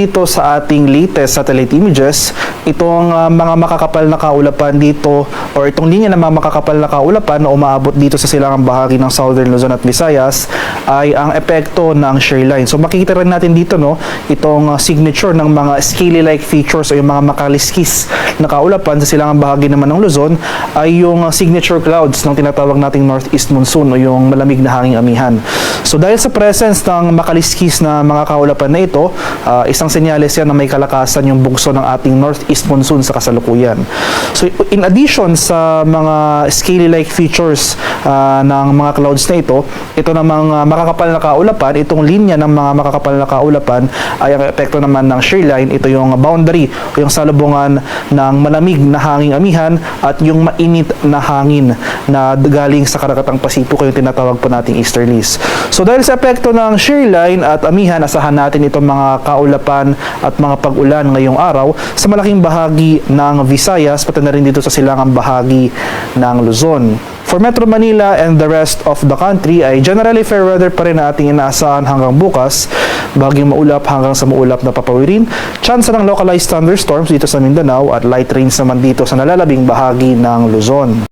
Dito sa ating latest satellite images, itong mga makakapal na kaulapan dito or itong linya ng mga makakapal na kaulapan na umaabot dito sa silangang bahagi ng Southern Luzon at Visayas ay ang epekto ng shear line. So makikita rin natin dito itong signature ng mga scaly-like features o yung mga makaliskis na kaulapan sa silangang bahagi naman ng Luzon ay yung signature clouds ng tinatawag nating northeast monsoon o yung malamig na hanging amihan. So dahil sa presence ng makaliskis na mga kaulapan na ito, isang senyales yan na may kalakasan yung bugso ng ating northeast monsoon sa kasalukuyan. So in addition sa mga scaly-like features ng mga clouds na ito namang makakapal na kaulapan, itong linya ng mga makakapal na kaulapan ay ang epekto naman ng shear line. Ito yung boundary o yung salubungan ng malamig na hanging amihan at yung mainit na hangin na galing sa Karagatang Pasipiko, yung tinatawag po nating easterlies. So dahil sa epekto ng shear line at amihan, asahan natin itong mga kaulapan at mga pag-ulan ngayong araw sa malaking bahagi ng Visayas, pati na rin dito sa silangang bahagi ng Luzon. For Metro Manila and the rest of the country ay generally fair weather pa rin na ating inaasahan hanggang bukas, bahaging maulap hanggang sa maulap na papawirin, chance ng localized thunderstorms dito sa Mindanao at light rains naman dito sa nalalabing bahagi ng Luzon.